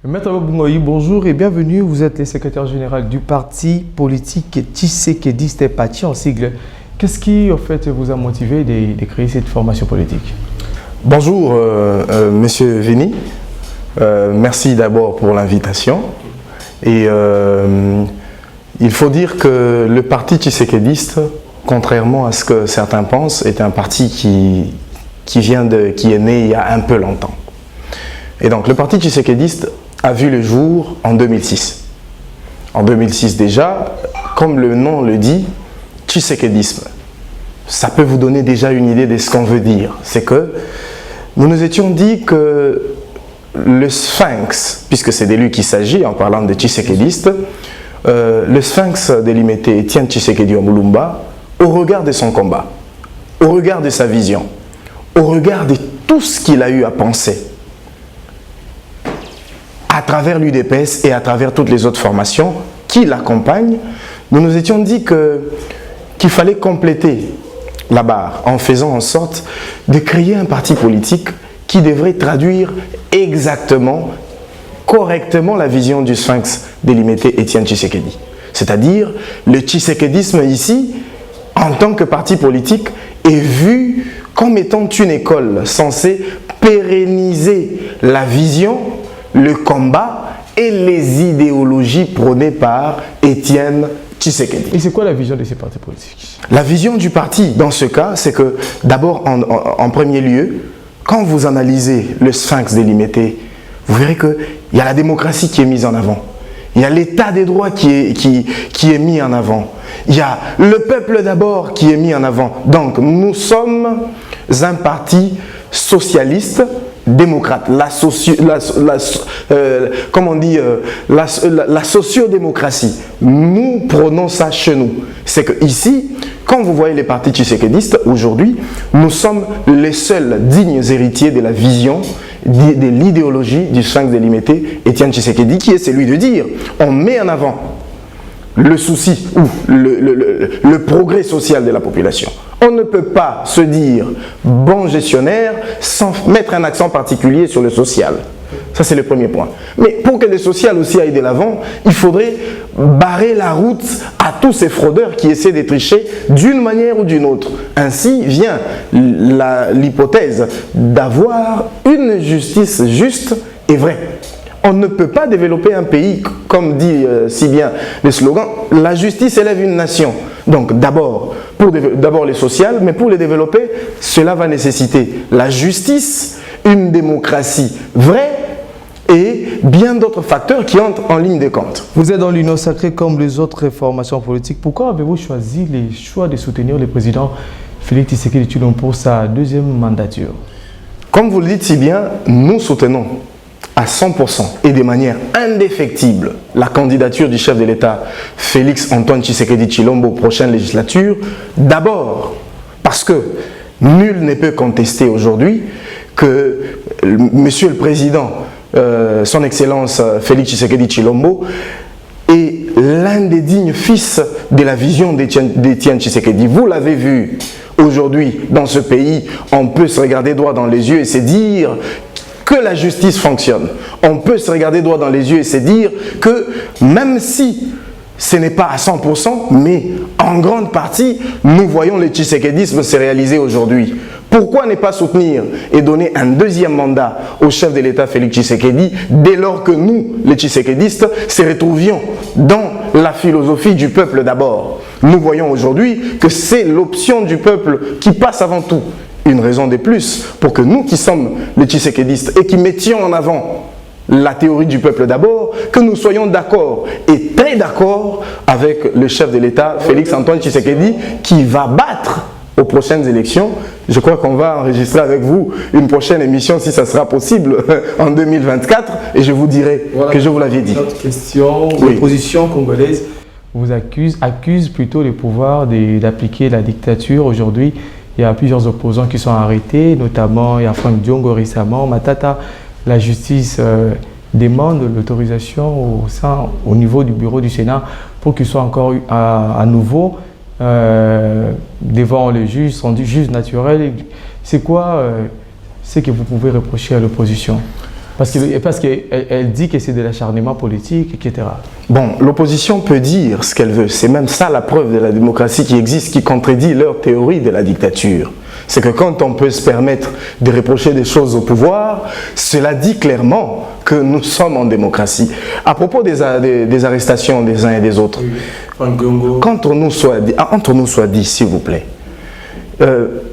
Maître Bungoyi, bonjour et bienvenue. Vous êtes le secrétaire général du parti politique Tshisekediste Parti en sigle. Qu'est-ce qui, en fait, vous a motivé de créer cette formation politique? Bonjour, Monsieur Veni. Merci d'abord pour l'invitation. Et il faut dire que le parti Tshisekediste, contrairement à ce que certains pensent, est un parti qui est né il y a un peu longtemps. Et donc le parti Tshisekediste a vu le jour en 2006. En 2006 déjà, comme le nom le dit, Tshisekedisme. Ça peut vous donner déjà une idée de ce qu'on veut dire. C'est que nous nous étions dit que le sphinx, puisque c'est de lui qu'il s'agit en parlant de Tshisekediste, le sphinx délimité Etienne Tshisekedi Omulumba, au regard de son combat, au regard de sa vision, au regard de tout ce qu'il a eu à penser, à travers l'UDPS et à travers toutes les autres formations qui l'accompagnent, nous nous étions dit qu'il fallait compléter la barre en faisant en sorte de créer un parti politique qui devrait traduire exactement, correctement la vision du sphinx délimité Etienne Tshisekedi. C'est-à-dire, le tshisekedisme ici, en tant que parti politique, est vu comme étant une école censée pérenniser la vision, le combat et les idéologies prônées par Etienne Tshisekedi. Et c'est quoi la vision de ces partis politiques? La vision du parti, dans ce cas, c'est que d'abord, en premier lieu, quand vous analysez le sphinx délimité, vous verrez qu'il y a la démocratie qui est mise en avant. Il y a l'état des droits qui est mis en avant. Il y a le peuple d'abord qui est mis en avant. Donc, nous sommes un parti socialiste, démocrate, la sociodémocratie. Nous prenons ça chez nous. C'est que ici, quand vous voyez les partis tshisekedistes, aujourd'hui, nous sommes les seuls dignes héritiers de la vision, de l'idéologie du sphinx délimité Etienne Tshisekedi, qui est celui de dire, on met en avant le souci ou le progrès social de la population. On ne peut pas se dire bon gestionnaire sans mettre un accent particulier sur le social. Ça, c'est le premier point. Mais pour que le social aussi aille de l'avant, il faudrait barrer la route à tous ces fraudeurs qui essaient de tricher d'une manière ou d'une autre. Ainsi vient l'hypothèse d'avoir une justice juste et vraie. On ne peut pas développer un pays, comme dit si bien le slogan, la justice élève une nation. Donc d'abord le social, mais pour le développer, cela va nécessiter la justice, une démocratie vraie et bien d'autres facteurs qui entrent en ligne de compte. Vous êtes dans l'Union sacrée comme les autres formations politiques. Pourquoi avez-vous choisi le choix de soutenir le président Félix Tshisekedi Tshilombo pour sa deuxième mandature? Comme vous le dites si bien, nous soutenons à 100% et de manière indéfectible la candidature du chef de l'État Félix Antoine Tshisekedi Tshilombo aux prochaines législatures. D'abord parce que nul ne peut contester aujourd'hui que Monsieur le Président, son Excellence Félix Tshisekedi Tshilombo, est l'un des dignes fils de la vision d'Etienne Tshisekedi. Vous l'avez vu aujourd'hui dans ce pays, on peut se regarder droit dans les yeux et se dire que la justice fonctionne. On peut se regarder droit dans les yeux et se dire que même si ce n'est pas à 100%, mais en grande partie, nous voyons le tshisekedisme se réaliser aujourd'hui. Pourquoi ne pas soutenir et donner un deuxième mandat au chef de l'État Félix Tshisekedi dès lors que nous, les tshisekedistes, se retrouvions dans la philosophie du peuple d'abord? Nous voyons aujourd'hui que c'est l'option du peuple qui passe avant tout. Une raison de plus pour que nous qui sommes les tshisekedistes et qui mettions en avant la théorie du peuple d'abord, que nous soyons d'accord et très d'accord avec le chef de l'État Félix Antoine Tshisekedi qui va battre aux prochaines élections. Je crois qu'on va enregistrer avec vous une prochaine émission si ça sera possible en 2024 et je vous dirai que je vous l'avais dit. Autre question, l'opposition congolaise vous accuse plutôt le pouvoir d'appliquer la dictature aujourd'hui. Il y a plusieurs opposants qui sont arrêtés, notamment il y a Franck Diongo récemment, Matata. La justice demande l'autorisation au niveau du bureau du Sénat pour qu'il soit encore à nouveau devant le juge, son juge naturel. C'est quoi ce que vous pouvez reprocher à l'opposition? Parce qu'elle dit que c'est de l'acharnement politique, etc. Bon, l'opposition peut dire ce qu'elle veut. C'est même ça la preuve de la démocratie qui existe, qui contredit leur théorie de la dictature. C'est que quand on peut se permettre de reprocher des choses au pouvoir, cela dit clairement que nous sommes en démocratie. À propos des arrestations des uns et des autres, qu'entre nous soit dit, s'il vous plaît,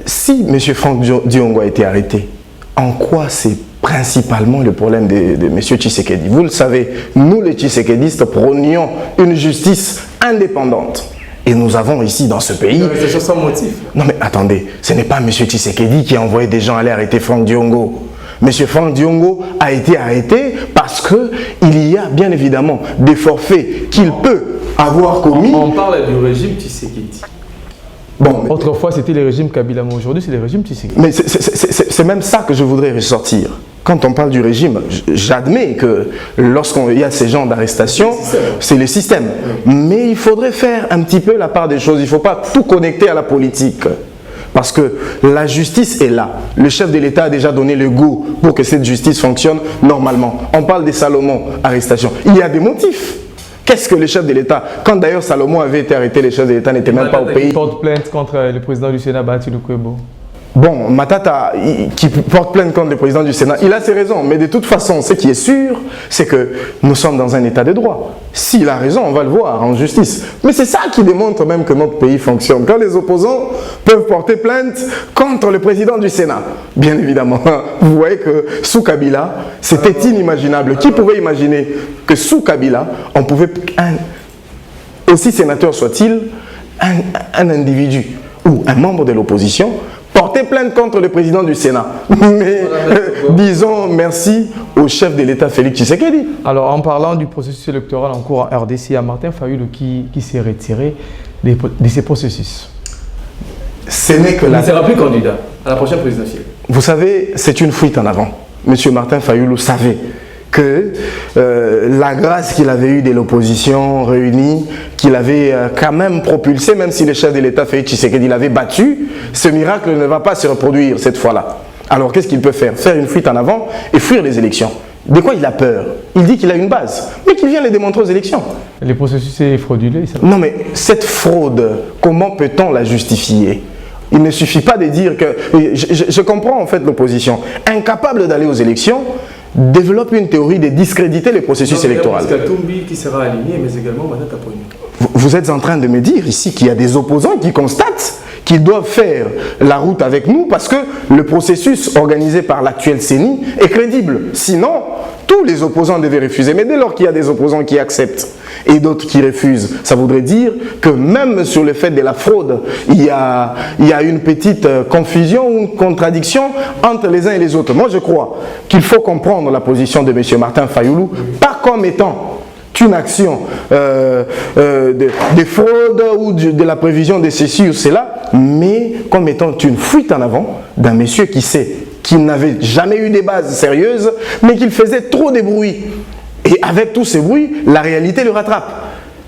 si M. Franck Diongo a été arrêté, en quoi c'est principalement le problème de M. Tshisekedi? Vous le savez, nous les Tshisekedistes prônions une justice indépendante. Et nous avons ici dans ce pays... C'est sans motif. Non mais attendez, ce n'est pas M. Tshisekedi qui a envoyé des gens aller arrêter Franck Diongo. M. Franck Diongo a été arrêté parce qu'il y a bien évidemment des forfaits qu'il peut avoir commis. On parle du régime Tshisekedi. Bon, autrefois c'était le régime Kabila, mais aujourd'hui c'est le régime Tshisekedi. Mais c'est même ça que je voudrais ressortir. Quand on parle du régime, j'admets que lorsqu'il y a ces genres d'arrestation, c'est le système. Mais il faudrait faire un petit peu la part des choses. Il ne faut pas tout connecter à la politique. Parce que la justice est là. Le chef de l'État a déjà donné le go pour que cette justice fonctionne normalement. On parle des Salomon arrestations. Il y a des motifs. Qu'est-ce que le chef de l'État, quand d'ailleurs Salomon avait été arrêté, le chef de l'État n'était même pas au pays. Il porte plainte contre le président du Sénat, Bati Lukwebo. Bon, Matata, qui porte plainte contre le président du Sénat, il a ses raisons. Mais de toute façon, ce qui est sûr, c'est que nous sommes dans un état de droit. S'il a raison, on va le voir en justice. Mais c'est ça qui démontre même que notre pays fonctionne. Quand les opposants peuvent porter plainte contre le président du Sénat, bien évidemment, vous voyez que sous Kabila, c'était inimaginable. Qui pouvait imaginer que sous Kabila, on pouvait, aussi sénateur soit-il, un individu ou un membre de l'opposition porter plainte contre le président du Sénat. Mais disons merci au chef de l'État Félix Tshisekedi. Alors en parlant du processus électoral en cours en RDC, il y a Martin Fayulu qui s'est retiré de ces processus. Ce n'est que il ne sera plus candidat à la prochaine présidentielle. Vous savez, c'est une fuite en avant. Monsieur Martin Fayulu savait que la grâce qu'il avait eue de l'opposition réunie, qu'il avait quand même propulsé, même si le chef de l'État Félix Tshisekedi l'avait battu, ce miracle ne va pas se reproduire cette fois-là. Alors qu'est-ce qu'il peut faire? Faire une fuite en avant et fuir les élections. De quoi il a peur? Il dit qu'il a une base, mais qu'il vient les démontrer aux élections. Les processus est frauduleux. Ça... Non mais cette fraude, comment peut-on la justifier? Il ne suffit pas de dire que... Je comprends en fait l'opposition. Incapable d'aller aux élections, développe une théorie de discréditer les processus électoraux. Qui sera aligné, mais également vous êtes en train de me dire ici qu'il y a des opposants qui constatent qu'ils doivent faire la route avec nous parce que le processus organisé par l'actuel CENI est crédible. Sinon, tous les opposants devaient refuser. Mais dès lors qu'il y a des opposants qui acceptent et d'autres qui refusent, ça voudrait dire que même sur le fait de la fraude, il y a une petite confusion ou une contradiction entre les uns et les autres. Moi, je crois qu'il faut comprendre la position de M. Martin Fayulu, pas comme étant une action de fraude ou de la prévision de ceci ou cela, mais comme étant une fuite en avant d'un monsieur qui sait qu'il n'avait jamais eu des bases sérieuses, mais qu'il faisait trop de bruit. Et avec tous ces bruits, la réalité le rattrape.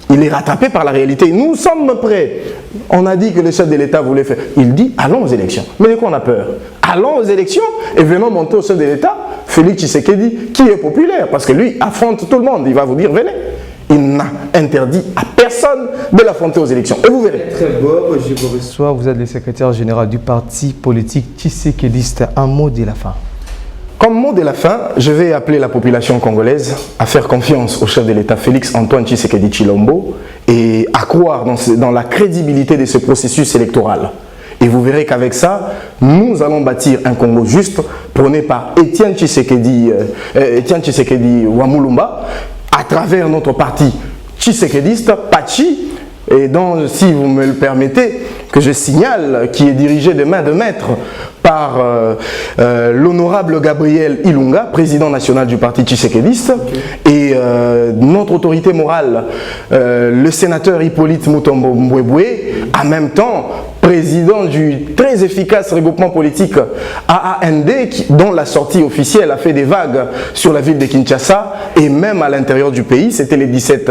Il est rattrapé par la réalité. Nous sommes prêts. On a dit que le chef de l'État voulait faire. Il dit, allons aux élections. Mais de quoi on a peur? Allons aux élections et venons monter au chef de l'État, Félix Tshisekedi, qui est populaire, parce que lui affronte tout le monde. Il va vous dire, venez. Il n'a interdit à personne de l'affronter aux élections. Et vous verrez. Très beau, je vous reçois. Vous êtes le secrétaire général du parti politique Tshisekediste. Un mot de la fin. Comme mot de la fin, je vais appeler la population congolaise à faire confiance au chef de l'État Félix Antoine Tshisekedi Tshilombo et à croire dans la crédibilité de ce processus électoral. Et vous verrez qu'avec ça, nous allons bâtir un Congo juste prôné par Étienne Tshisekedi Wamulumba à travers notre parti tshisekediste, Pachi, et dont, si vous me le permettez, que je signale, qui est dirigé de main de maître par l'honorable Gabriel Ilunga, président national du parti tshisekediste, et notre autorité morale, le sénateur Hippolyte Mutombo Mbwebwe, en même temps président du très efficace regroupement politique AAND, dont la sortie officielle a fait des vagues sur la ville de Kinshasa et même à l'intérieur du pays. C'était le 17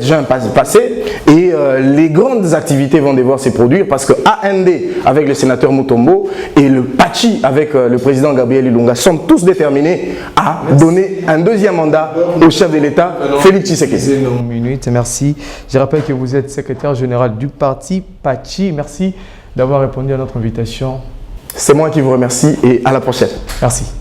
juin passé. Et les grandes activités vont devoir se produire parce que AND avec le sénateur Mutombo et le Pachi avec le président Gabriel Ilunga sont tous déterminés à donner un deuxième mandat au chef de l'État, Félix Tshisekedi. Merci. Je rappelle que vous êtes secrétaire général du parti Pachi. Merci d'avoir répondu à notre invitation. C'est moi qui vous remercie et à la prochaine. Merci.